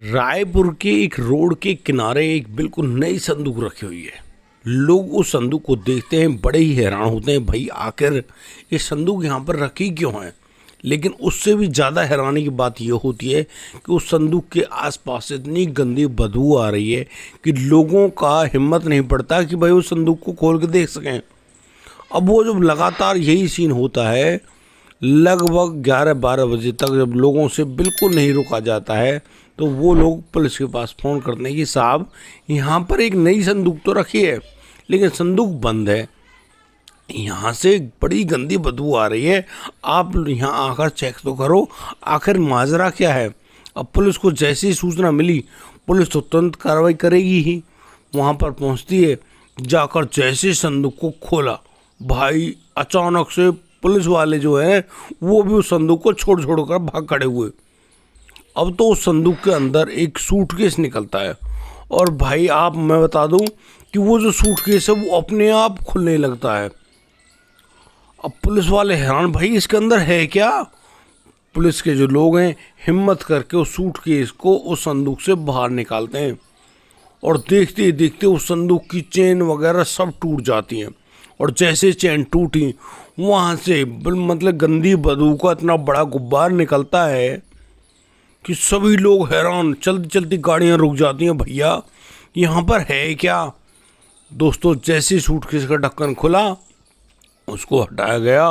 रायपुर के एक रोड के किनारे एक बिल्कुल नई संदूक रखी हुई है। लोग उस संदूक को देखते हैं, बड़े ही हैरान होते हैं, भाई आखिर ये संदूक यहाँ पर रखी क्यों है। लेकिन उससे भी ज़्यादा हैरानी की बात यह होती है कि उस संदूक के आसपास इतनी गंदी बदबू आ रही है कि लोगों का हिम्मत नहीं पड़ता कि भाई उस संदूक को खोल के देख सकें। अब वो जब लगातार यही सीन होता है, लगभग 11-12 बजे तक जब लोगों से बिल्कुल नहीं रोका जाता है, तो वो लोग पुलिस के पास फ़ोन करते हैं कि साहब यहाँ पर एक नई संदूक तो रखी है लेकिन संदूक बंद है, यहाँ से बड़ी गंदी बदबू आ रही है, आप यहाँ आकर चेक तो करो आखिर माजरा क्या है। अब पुलिस को जैसी ही सूचना मिली, पुलिस तो तुरंत कार्रवाई करेगी ही, वहाँ पर पहुँचती है, जाकर जैसे संदूक को खोला, भाई अचानक से पुलिस वाले जो है वो भी उस संदूक को छोड़ कर भाग खड़े हुए। अब तो उस संदूक के अंदर एक सूटकेस निकलता है और भाई मैं बता दूं कि वो जो सूटकेस है वो अपने आप खुलने लगता है। अब पुलिस वाले हैरान, भाई इसके अंदर है क्या। पुलिस के जो लोग हैं हिम्मत करके उस सूटकेस को उस संदूक से बाहर निकालते हैं और देखते ही देखते उस संदूक की चेन वगैरह सब टूट जाती हैं। और जैसे चेन टूटी वहाँ से मतलब गंदी बदबू का इतना बड़ा गुब्बार निकलता है कि सभी लोग हैरान, चलती चलती गाड़ियाँ रुक जाती हैं, भैया यहाँ पर है क्या। दोस्तों जैसे सूटकेस का ढक्कन खुला, उसको हटाया गया।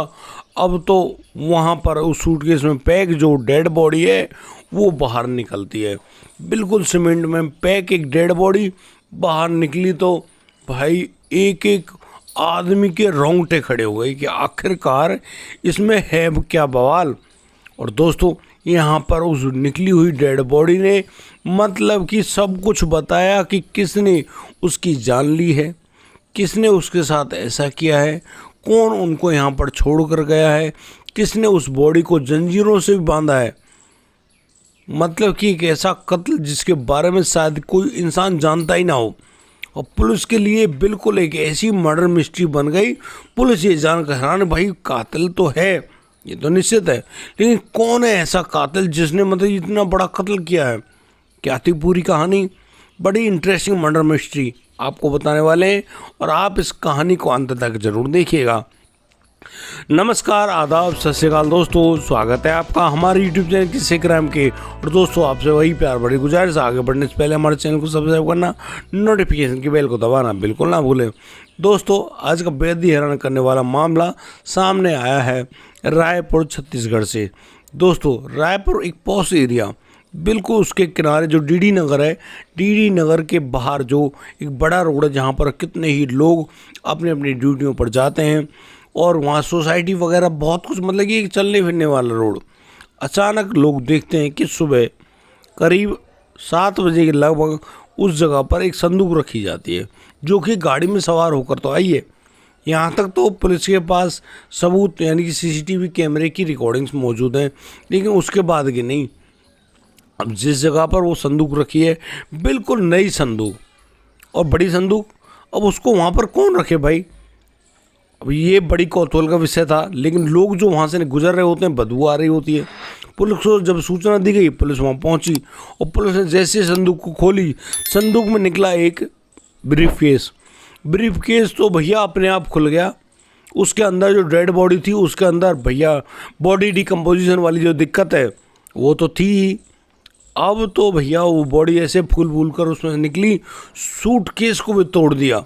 अब तो वहाँ पर उस सूटकेस में पैक जो डेड बॉडी है वो बाहर निकलती है। बिल्कुल सीमेंट में पैक एक डेड बॉडी बाहर निकली तो भाई एक एक आदमी के रोंगटे खड़े हो गए कि आखिरकार इसमें है क्या बवाल। और दोस्तों यहाँ पर उस निकली हुई डेड बॉडी ने मतलब कि सब कुछ बताया कि किसने उसकी जान ली है, किसने उसके साथ ऐसा किया है, कौन उनको यहाँ पर छोड़ कर गया है, किसने उस बॉडी को जंजीरों से भी बांधा है। मतलब कि एक ऐसा कत्ल जिसके बारे में शायद कोई इंसान जानता ही ना हो। और पुलिस के लिए बिल्कुल एक ऐसी मर्डर मिस्ट्री बन गई। पुलिस ये जानकर हैरान, भाई कातिल तो है, ये तो निश्चित है, लेकिन कौन है ऐसा कातिल जिसने मतलब इतना बड़ा कत्ल किया है। क्या थी पूरी कहानी, बड़ी इंटरेस्टिंग मर्डर मिस्ट्री आपको बताने वाले हैं और आप इस कहानी को अंत तक जरूर देखिएगा। नमस्कार, आदाब, सत श्री अकाल दोस्तों, स्वागत है आपका हमारे YouTube चैनल किस्से क्राइम के। और दोस्तों आपसे वही प्यार बड़ी गुजारिश, आगे बढ़ने से पहले हमारे चैनल को सब्सक्राइब करना, नोटिफिकेशन की बेल को दबाना बिल्कुल ना भूलें। दोस्तों आज का बेहद ही हैरान करने वाला मामला सामने आया है रायपुर छत्तीसगढ़ से। दोस्तों रायपुर एक पॉश एरिया, बिल्कुल उसके किनारे जो डीडी नगर है, डीडी नगर के बाहर जो एक बड़ा रोड है जहाँ पर कितने ही लोग अपनी अपनी ड्यूटियों पर जाते हैं और वहाँ सोसाइटी वगैरह बहुत कुछ, मतलब कि एक चलने फिरने वाला रोड। अचानक लोग देखते हैं कि सुबह करीब 7 बजे के लगभग उस जगह पर एक संदूक रखी जाती है जो कि गाड़ी में सवार होकर तो आई है। यहाँ तक तो पुलिस के पास सबूत यानी कि सीसीटीवी कैमरे की रिकॉर्डिंग्स मौजूद हैं, लेकिन उसके बाद की नहीं। अब जिस जगह पर वो संदूक रखी है बिल्कुल नई संदूक और बड़ी संदूक, अब उसको वहाँ पर कौन रखे भाई। अब ये बड़ी कौतूहल का विषय था, लेकिन लोग जो वहाँ से गुजर रहे होते हैं, बदबू आ रही होती है। पुलिस को जब सूचना दी गई, पुलिस वहाँ पहुँची और पुलिस ने जैसे संदूक को खोली, संदूक में निकला एक ब्रीफकेस। ब्रीफकेस तो भैया अपने आप खुल गया। उसके अंदर जो डेड बॉडी थी, उसके अंदर भैया बॉडी डिकम्पोजिशन वाली जो दिक्कत है वो तो थी ही। अब तो भैया वो बॉडी ऐसे फूल फूल कर उसमें से निकली, सूटकेस को भी तोड़ दिया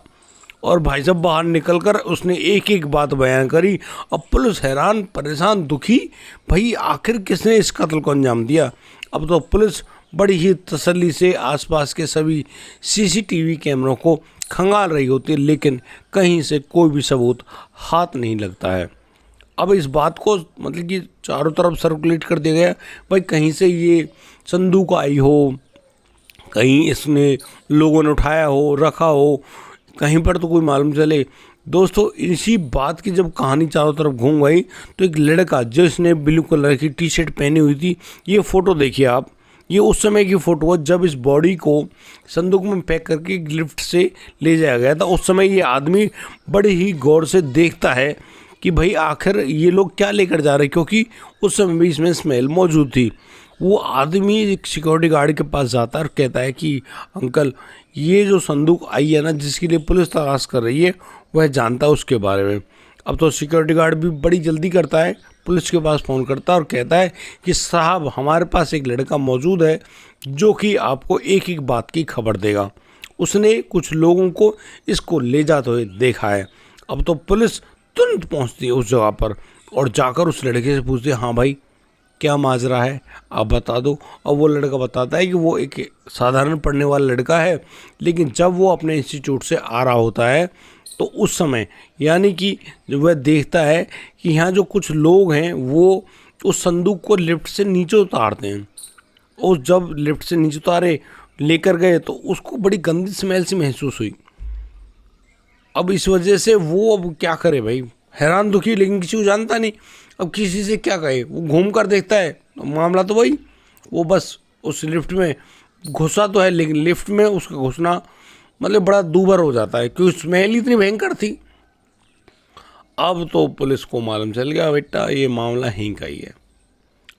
और भाई साहब बाहर निकलकर उसने एक एक बात बयान करी। अब पुलिस हैरान, परेशान, दुखी, भाई आखिर किसने इस कत्ल को अंजाम दिया। अब तो पुलिस बड़ी ही तसल्ली से आसपास के सभी सीसीटीवी कैमरों को खंगाल रही होती है, लेकिन कहीं से कोई भी सबूत हाथ नहीं लगता है। अब इस बात को मतलब कि चारों तरफ सर्कुलेट कर दिया गया, भाई कहीं से ये संदूक आई हो, कहीं इसने लोगों ने उठाया हो, रखा हो, कहीं पर तो कोई मालूम चले। दोस्तों इसी बात की जब कहानी चारों तरफ घूम गई तो एक लड़का जिसने ब्लू कलर की टी शर्ट पहनी हुई थी, ये फ़ोटो देखिए आप, ये उस समय की फ़ोटो है जब इस बॉडी को संदूक में पैक करके लिफ्ट से ले जाया गया था। उस समय ये आदमी बड़े ही गौर से देखता है कि भाई आखिर ये लोग क्या लेकर जा रहे हैं, क्योंकि उस समय भी इसमें स्मेल मौजूद थी। वो आदमी एक सिक्योरिटी गार्ड के पास जाता है और कहता है कि अंकल, ये जो संदूक आई है ना, जिसके लिए पुलिस तलाश कर रही है, वह जानता है उसके बारे में। अब तो सिक्योरिटी गार्ड भी बड़ी जल्दी करता है, पुलिस के पास फ़ोन करता है और कहता है कि साहब, हमारे पास एक लड़का मौजूद है जो कि आपको एक एक बात की खबर देगा। उसने कुछ लोगों को इसको ले जाते हुए देखा है। अब तो पुलिस तुरंत पहुंचती है उस जगह पर और जाकर उस लड़के से पूछती है, हाँ भाई, क्या माजरा है, आप बता दो। और वो लड़का बताता है कि वो एक साधारण पढ़ने वाला लड़का है, लेकिन जब वो अपने इंस्टीट्यूट से आ रहा होता है तो उस समय, यानी कि जब वह देखता है कि यहाँ जो कुछ लोग हैं वो उस संदूक को लिफ्ट से नीचे उतारते हैं, और जब लिफ्ट से नीचे उतारे लेकर गए तो उसको बड़ी गंदी स्मेल सी महसूस हुई। अब इस वजह से वो अब क्या करे भाई, हैरान दुखी, लेकिन किसी को जानता नहीं, अब किसी से क्या कहे। वो घूम कर देखता है तो मामला तो वही, वो बस उस लिफ्ट में घुसा तो है, लेकिन लिफ्ट में उसका घुसना मतलब बड़ा दूभर हो जाता है क्योंकि स्मेल इतनी भयंकर थी। अब तो पुलिस को मालूम चल गया बेटा ये मामला यहीं का ही है।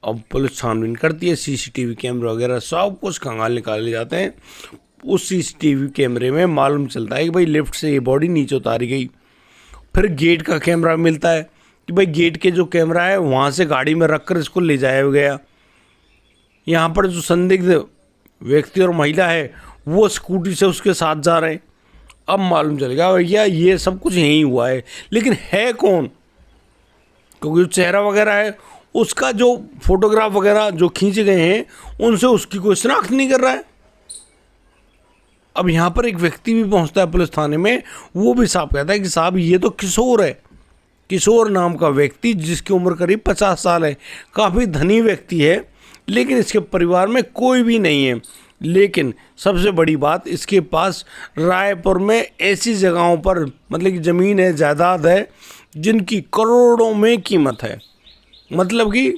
अब पुलिस छानबीन करती है, सीसीटीवी कैमरे वगैरह सब कुछ खंगाल निकाले जाते हैं। उस सीसीटीवी कैमरे में मालूम चलता है कि भाई लिफ्ट से ये बॉडी नीचे उतारी गई। फिर गेट का कैमरा मिलता है कि भाई गेट के जो कैमरा है वहाँ से गाड़ी में रखकर इसको ले जाया गया। यहाँ पर जो संदिग्ध व्यक्ति और महिला है वो स्कूटी से उसके साथ जा रहे हैं। अब मालूम चलेगा भैया ये सब कुछ यहीं हुआ है, लेकिन है कौन, क्योंकि जो चेहरा वगैरह है उसका जो फोटोग्राफ वगैरह जो खींचे गए हैं उनसे उसकी कोई शनाख्त नहीं कर रहा है। अब यहाँ पर एक व्यक्ति भी पहुँचता है पुलिस थाने में, वो भी साहब कहता है कि साहब ये तो किशोर है, किशोर नाम का व्यक्ति जिसकी उम्र करीब 50 साल है, काफ़ी धनी व्यक्ति है, लेकिन इसके परिवार में कोई भी नहीं है। लेकिन सबसे बड़ी बात, इसके पास रायपुर में ऐसी जगहों पर मतलब कि ज़मीन है, जायदाद है जिनकी करोड़ों में कीमत है, मतलब कि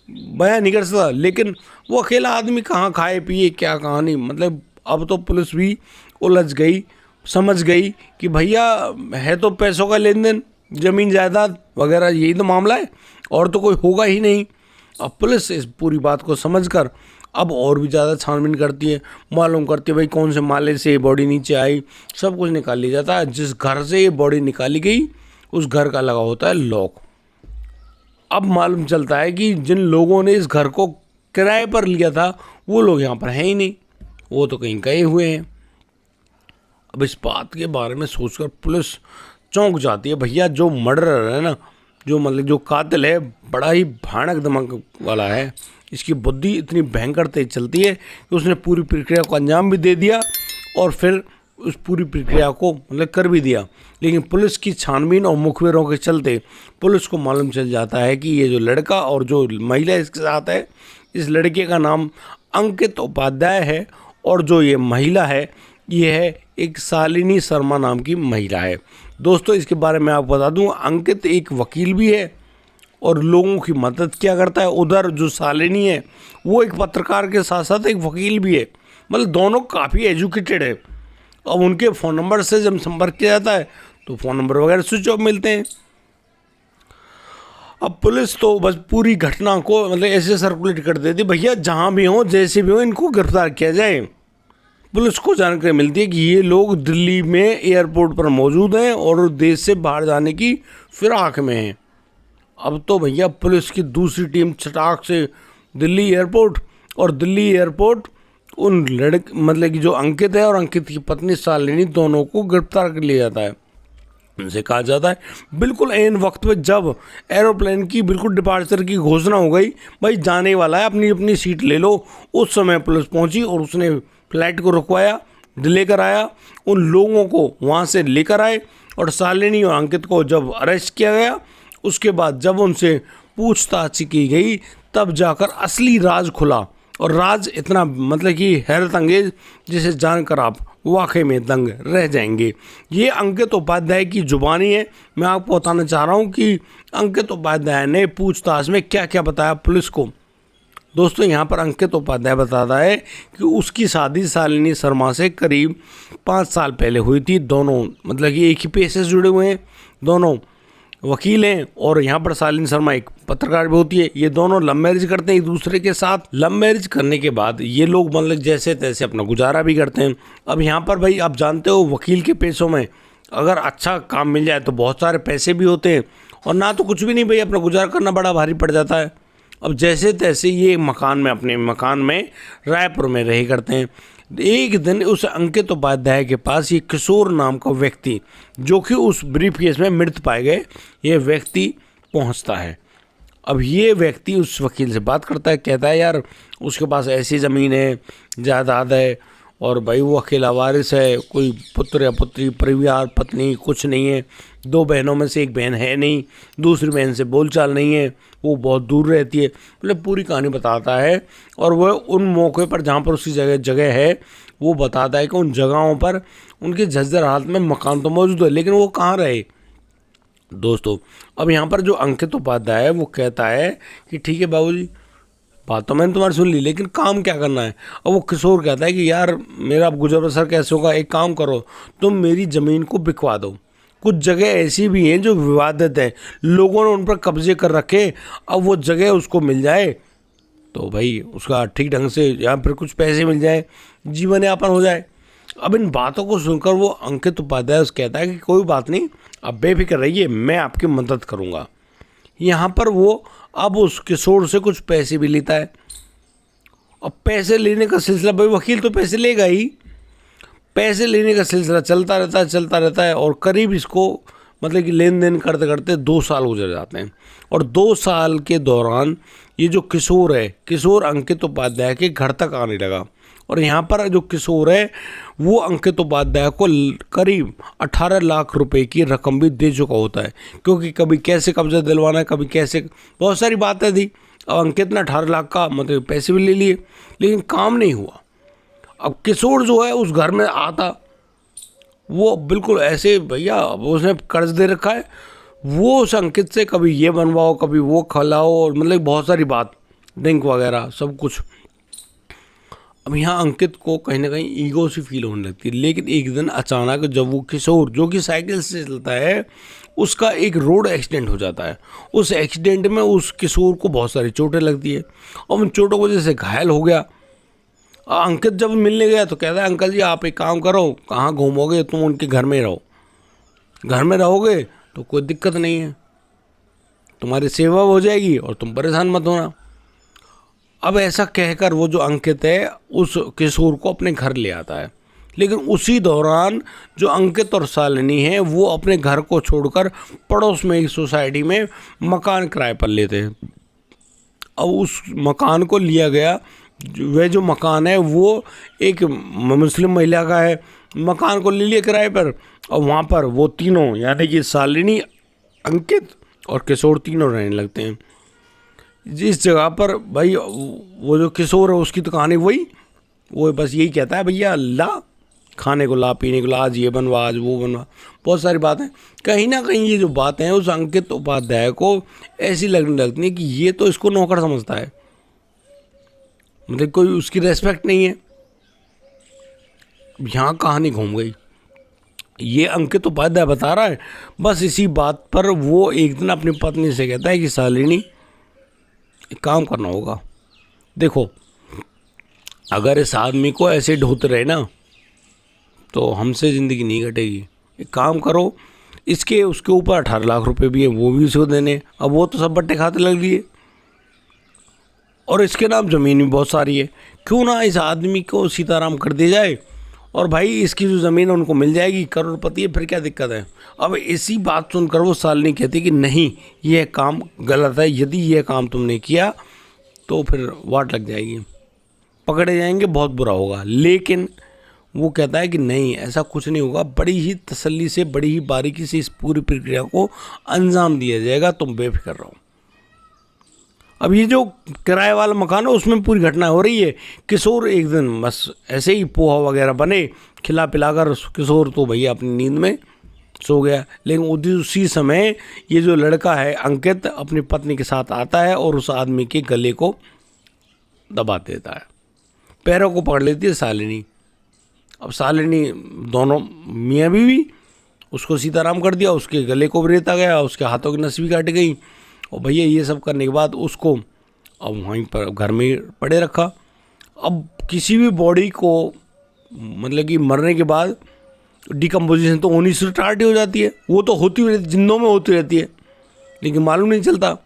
बयान नहीं कर सकता। लेकिन वो अकेला आदमी कहाँ खाए पिए क्या कहानी, मतलब अब तो पुलिस भी उलझ गई, समझ गई कि भैया है तो पैसों का लेन देन, ज़मीन जायदाद वगैरह, यही तो मामला है और तो कोई होगा ही नहीं। अब पुलिस इस पूरी बात को समझकर अब और भी ज़्यादा छानबीन करती है, मालूम करती है भाई कौन से माले से ये बॉडी नीचे आई, सब कुछ निकाल लिया जाता है। जिस घर से ये बॉडी निकाली गई उस घर का लगा होता है लॉक। अब मालूम चलता है कि जिन लोगों ने इस घर को किराए पर लिया था वो लोग यहाँ पर हैं ही नहीं, वो तो कहीं गए हुए हैं। अब इस बात के बारे में सोचकर पुलिस चौंक जाती है। भैया जो मर्डरर है ना, जो मतलब जो कातिल है, बड़ा ही भयानक दिमाग वाला है, इसकी बुद्धि इतनी भयंकर तेज चलती है कि उसने पूरी प्रक्रिया को अंजाम भी दे दिया और फिर उस पूरी प्रक्रिया को मतलब कर भी दिया। लेकिन पुलिस की छानबीन और मुखबिरों के चलते पुलिस को मालूम चल जाता है कि ये जो लड़का और जो महिला इसके साथ है, इस लड़के का नाम अंकित उपाध्याय है और जो ये महिला है ये है एक शालिनी शर्मा नाम की महिला है। दोस्तों इसके बारे में आपको बता दूं, अंकित एक वकील भी है और लोगों की मदद क्या करता है। उधर जो शालिनी है वो एक पत्रकार के साथ साथ एक वकील भी है, मतलब दोनों काफ़ी एजुकेटेड है। अब उनके फ़ोन नंबर से जब संपर्क किया जाता है तो फ़ोन नंबर वगैरह स्विच ऑफ मिलते हैं। अब पुलिस तो बस पूरी घटना को मतलब ऐसे सर्कुलेट कर देती, भैया जहाँ भी हो जैसे भी हो इनको गिरफ्तार किया जाए। पुलिस को जानकारी मिलती है कि ये लोग दिल्ली में एयरपोर्ट पर मौजूद हैं और देश से बाहर जाने की फिराक में हैं। अब तो भैया पुलिस की दूसरी टीम चटाक से दिल्ली एयरपोर्ट, और दिल्ली एयरपोर्ट उन मतलब कि जो अंकित है और अंकित की पत्नी शालिनी दोनों को गिरफ्तार कर लिया जाता है। उनसे कहा जाता है बिल्कुल ऐन वक्त पे जब एरोप्लेन की बिल्कुल डिपार्चर की घोषणा हो गई, भाई जाने वाला है, अपनी अपनी सीट ले लो, उस समय पुलिस पहुंची और उसने फ्लाइट को रुकवाया, डिले कराया, उन लोगों को वहां से लेकर आए और शालिनी और अंकित को जब अरेस्ट किया गया उसके बाद जब उनसे पूछताछ की गई तब जाकर असली राज खुला। और राज इतना मतलब कि हैरत अंगेज जिसे जानकर आप वाकई में दंग रह जाएंगे। ये अंकित उपाध्याय की जुबानी है। मैं आपको बताना चाह रहा हूँ कि अंकित उपाध्याय ने पूछताछ में क्या क्या बताया पुलिस को। दोस्तों यहाँ पर अंकित उपाध्याय बताता है कि उसकी शादी शालिनी शर्मा से करीब 5 साल पहले हुई थी। दोनों मतलब कि एक ही पेशे से जुड़े हुए हैं, दोनों वकील हैं और यहाँ पर शालिनी शर्मा एक पत्रकार भी होती है। ये दोनों लव मैरिज करते हैं एक दूसरे के साथ। लव मैरिज करने के बाद ये लोग मतलब जैसे तैसे अपना गुजारा भी करते हैं। अब यहाँ पर भाई आप जानते हो वकील के पेशों में अगर अच्छा काम मिल जाए तो बहुत सारे पैसे भी होते हैं, और ना तो कुछ भी नहीं भाई, अपना गुजारा करना बड़ा भारी पड़ जाता है। अब जैसे तैसे ये अपने मकान में रायपुर में रहे करते हैं। एक दिन उस अंकित उपाध्याय के पास ये किशोर नाम का व्यक्ति, जो कि उस ब्रीफ केस में मृत पाए गए, ये व्यक्ति पहुंचता है। अब ये व्यक्ति उस वकील से बात करता है, कहता है यार उसके पास ऐसी ज़मीन है, जायदाद है, और भाई वो अकेला वारिस है, कोई पुत्र या पुत्री, परिवार, पत्नी कुछ नहीं है। 2 बहनों में से एक बहन है नहीं, दूसरी बहन से बोलचाल नहीं है, वो बहुत दूर रहती है। मतलब पूरी कहानी बताता है। और वह उन मौके पर जहाँ पर उसकी जगह है वो बताता है कि उन जगहों पर उनके झज्जर हालत में मकान तो मौजूद है, लेकिन वो कहाँ रहे दोस्तों। अब यहाँ पर जो अंकित उपाध्याय है वो कहता है कि ठीक है बाबूजी, बात तो मैंने तुम्हारी सुन ली, लेकिन काम क्या करना है। अब वो किशोर कहता है कि यार मेरा अब गुजर बसर कैसे होगा, एक काम करो तुम मेरी ज़मीन को बिकवा दो। कुछ जगह ऐसी भी हैं जो विवादित है, लोगों ने उन पर कब्जे कर रखे, अब वो जगह उसको मिल जाए तो भाई उसका ठीक ढंग से या फिर कुछ पैसे मिल जाए, जीवन यापन हो जाए। अब इन बातों को सुनकर वो अंकित उपाध्याय कहता है कि कोई बात नहीं, अब बेफिक्र रहिए, मैं आपकी मदद करूँगा। यहाँ पर वो अब उस किशोर से कुछ पैसे भी लेता है। अब पैसे लेने का सिलसिला, भाई वकील तो पैसे लेगा ही, पैसे लेने का सिलसिला चलता रहता है और करीब इसको मतलब कि लेन देन करते करते 2 साल गुजर जाते हैं। और 2 साल के दौरान ये जो किशोर है, किशोर अंकित उपाध्याय के घर तक आने लगा। और यहाँ पर जो किशोर है वो अंकित उपाध्याय को करीब 18 लाख रुपए की रकम भी दे चुका होता है, क्योंकि कभी कैसे कब्जा दिलवाना है, कभी कैसे, बहुत सारी बातें थी। अब अंकित ने 18 लाख का मतलब पैसे भी ले लिए, लेकिन काम नहीं हुआ। अब किशोर जो है उस घर में आता, वो बिल्कुल ऐसे भैया उसने कर्ज दे रखा है, वो उस अंकित से कभी ये बनवाओ कभी वो खिलाओ, और मतलब बहुत सारी बात, ड्रिंक वगैरह सब कुछ। अब यहाँ अंकित को कहीं ना कहीं ईगो सी फील होने लगती है। लेकिन एक दिन अचानक जब वो किशोर जो कि साइकिल से चलता है, उसका एक रोड एक्सीडेंट हो जाता है। उस एक्सीडेंट में उस किशोर को बहुत सारी चोटें लगती है और उन चोटों की वजह से घायल हो गया। अंकित जब मिलने गया तो कहता है अंकल जी आप एक काम करो, कहाँ घूमोगे, तुम उनके घर में रहो, घर में रहोगे तो कोई दिक्कत नहीं है, तुम्हारी सेवा हो जाएगी और तुम परेशान मत होना। अब ऐसा कहकर वो जो अंकित है उस किशोर को अपने घर ले आता है। लेकिन उसी दौरान जो अंकित और शालिनी है वो अपने घर को छोड़कर पड़ोस में एक सोसाइटी में मकान किराए पर लेते हैं। अब उस मकान को लिया गया, वह जो मकान है वो एक मुस्लिम महिला का है। मकान को ले लिया किराए पर, और वहाँ पर वो तीनों यानी कि शालिनी, अंकित और किशोर तीनों रहने लगते हैं। जिस जगह पर भाई वो जो किशोर है उसकी तो कहानी वही, वो बस यही कहता है भैया ला खाने को, ला पीने को, ला, आज ये बनवा, आज वो बनवा, बहुत सारी बातें। कहीं ना कहीं ये जो बातें हैं उस अंकित उपाध्याय को ऐसी लगने लगती है कि ये तो इसको नौकर समझता है, मतलब कोई उसकी रेस्पेक्ट नहीं है। यहाँ कहानी घूम गई। ये अंकित उपाध्याय बता रहा है, बस इसी बात पर वो एक दिन अपनी पत्नी से कहता है कि शालिनी एक काम करना होगा, देखो अगर इस आदमी को ऐसे ढोते रहे ना तो हमसे ज़िंदगी नहीं कटेगी। एक काम करो, इसके उसके ऊपर 18 लाख रुपए भी है, वो भी उसको देने, अब वो तो सब बट्टे खाते लग लिए, और इसके नाम ज़मीन भी बहुत सारी है, क्यों ना इस आदमी को सीताराम कर दिया जाए, और भाई इसकी जो ज़मीन है उनको मिल जाएगी, करोड़पति है, फिर क्या दिक्कत है। अब इसी बात सुनकर वो शालिनी कहती कि नहीं यह काम गलत है, यदि यह काम तुमने किया तो फिर वाट लग जाएगी, पकड़े जाएंगे, बहुत बुरा होगा। लेकिन वो कहता है कि नहीं ऐसा कुछ नहीं होगा, बड़ी ही तसल्ली से, बड़ी ही बारीकी से इस पूरी प्रक्रिया को अंजाम दिया जाएगा, तुम बेफिक्र रहो। अब ये जो किराए वाला मकान है उसमें पूरी घटना हो रही है। किशोर एक दिन बस ऐसे ही पोहा वगैरह बने, खिला पिलाकर किशोर तो भैया अपनी नींद में सो गया। लेकिन उसी समय ये जो लड़का है अंकित अपनी पत्नी के साथ आता है और उस आदमी के गले को दबा देता है, पैरों को पकड़ लेती है शालिनी। अब शालिनी, दोनों मियाँ बीवी उसको सीताराम कर दिया, उसके गले को भी रेता गया, उसके हाथों की नस भी काट गई। और भैया ये सब करने के बाद उसको अब वहीं पर घर में पड़े रखा। अब किसी भी बॉडी को मतलब कि मरने के बाद डिकम्पोजिशन तो होनी स्टार्ट ही हो जाती है, वो तो होती रहती, जिंदों में होती रहती है, लेकिन मालूम नहीं चलता।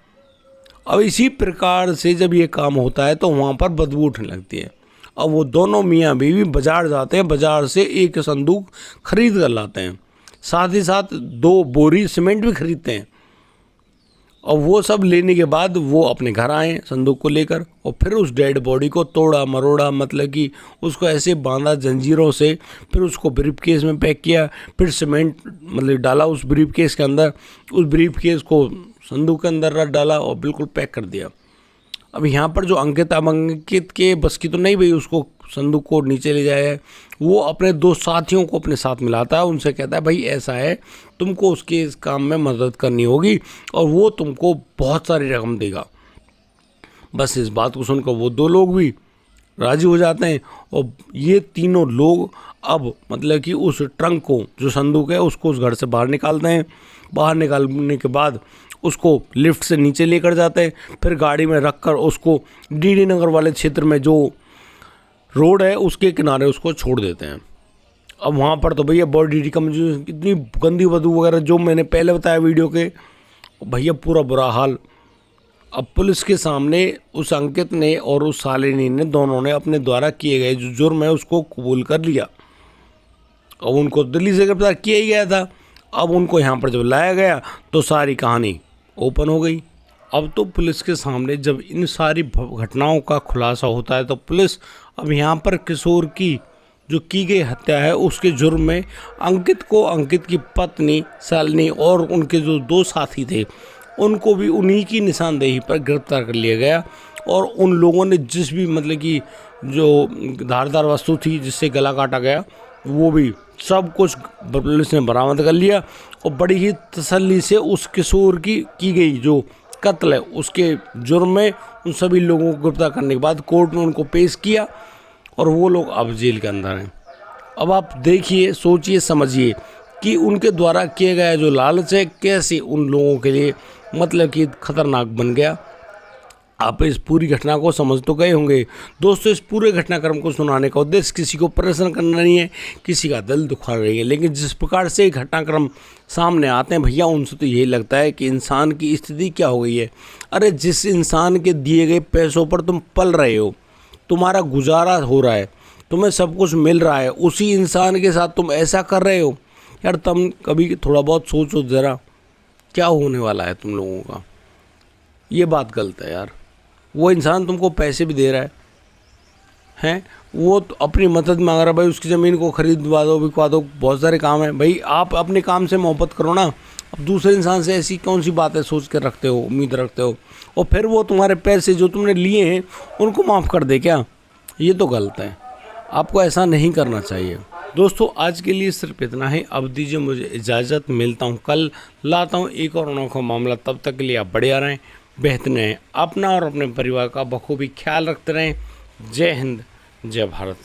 अब इसी प्रकार से जब ये काम होता है तो वहाँ पर बदबू उठने लगती है। अब वो दोनों मियाँ बीवी बाजार जाते हैं, बाजार से एक संदूक खरीद कर लाते हैं, साथ ही साथ 2 बोरी सीमेंट भी खरीदते हैं। और वो सब लेने के बाद वो अपने घर आए संदूक को लेकर, और फिर उस डेड बॉडी को तोड़ा मरोड़ा, मतलब कि उसको ऐसे बांधा जंजीरों से, फिर उसको ब्रीफ केस में पैक किया, फिर सीमेंट मतलब डाला उस ब्रीफ केस के अंदर, उस ब्रीफ केस को संदूक के अंदर रख डाला और बिल्कुल पैक कर दिया। अब यहाँ पर जो अंकित के बस की तो नहीं भाई उसको संदूक को नीचे ले जाए, वो अपने 2 साथियों को अपने साथ मिलाता है, उनसे कहता है भाई ऐसा है, तुमको उसके इस काम में मदद करनी होगी और वो तुमको बहुत सारी रकम देगा। बस इस बात को सुनकर वो 2 लोग भी राजी हो जाते हैं और ये तीनों लोग अब मतलब कि उस ट्रंक को, जो संदूक है, उसको उस घर से बाहर निकालते हैं। बाहर निकालने के बाद उसको लिफ्ट से नीचे लेकर जाते हैं, फिर गाड़ी में रखकर उसको डीडी नगर वाले क्षेत्र में जो रोड है उसके किनारे उसको छोड़ देते हैं। अब वहाँ पर तो भैया बॉडी डिकम्पोजिशन, इतनी गंदी बदबू वगैरह जो मैंने पहले बताया वीडियो के, भैया पूरा बुरा हाल। अब पुलिस के सामने उस अंकित ने और उस शालिनी ने, दोनों ने अपने द्वारा किए गए जो जुर्म है उसको कबूल कर लिया। अब उनको दिल्ली से गिरफ्तार किया ही गया था। अब उनको यहाँ पर जब लाया गया तो सारी कहानी ओपन हो गई। अब तो पुलिस के सामने जब इन सारी घटनाओं का खुलासा होता है तो पुलिस अब यहाँ पर किशोर की जो की गई हत्या है उसके जुर्म में अंकित को, अंकित की पत्नी शालिनी और उनके जो 2 साथी थे उनको भी उन्हीं की निशानदेही पर गिरफ्तार कर लिया गया। और उन लोगों ने जिस भी मतलब कि जो धारदार वस्तु थी जिससे गला काटा गया वो भी सब कुछ पुलिस ने बरामद कर लिया और बड़ी ही तसल्ली से उस किशोर की गई जो कत्ल है उसके जुर्म में उन सभी लोगों को गिरफ्तार करने के बाद कोर्ट में उनको पेश किया और वो लोग अब जेल के अंदर हैं। अब आप देखिए, सोचिए, समझिए कि उनके द्वारा किया गया जो लालच है कैसे उन लोगों के लिए मतलब कि खतरनाक बन गया। आप इस पूरी घटना को समझ तो गए होंगे। दोस्तों, इस पूरे घटनाक्रम को सुनाने का उद्देश्य किसी को परेशान करना नहीं है, किसी का दिल दुखा रही है, लेकिन जिस प्रकार से घटनाक्रम सामने आते हैं भैया उनसे तो यही लगता है कि इंसान की स्थिति क्या हो गई है। अरे जिस इंसान के दिए गए पैसों पर तुम पल रहे हो, तुम्हारा गुजारा हो रहा है, तुम्हें सब कुछ मिल रहा है, उसी इंसान के साथ तुम ऐसा कर रहे हो। यार तुम कभी थोड़ा बहुत सोचो ज़रा, क्या होने वाला है तुम लोगों का। ये बात गलत है यार। वो इंसान तुमको पैसे भी दे रहा है, वो तो अपनी मदद मांग रहा है, भाई उसकी ज़मीन को खरीदवा दो, बिकवा दो, बहुत सारे काम हैं भाई। आप अपने काम से मोहब्बत करो ना। अब दूसरे इंसान से ऐसी कौन सी बातें सोच कर रखते हो, उम्मीद रखते हो, और फिर वो तुम्हारे पैसे जो तुमने लिए हैं उनको माफ़ कर दे क्या? ये तो गलत है, आपको ऐसा नहीं करना चाहिए। दोस्तों, आज के लिए सिर्फ इतना ही। अब दीजिए मुझे इजाज़त, मिलता हूँ कल, लाता हूँ एक और अनोखा मामला। तब तक के लिए आप बढ़िया रहें, बेहतरीन रहें, अपना और अपने परिवार का बखूबी ख्याल रखते रहें। जय हिंद, जय भारत।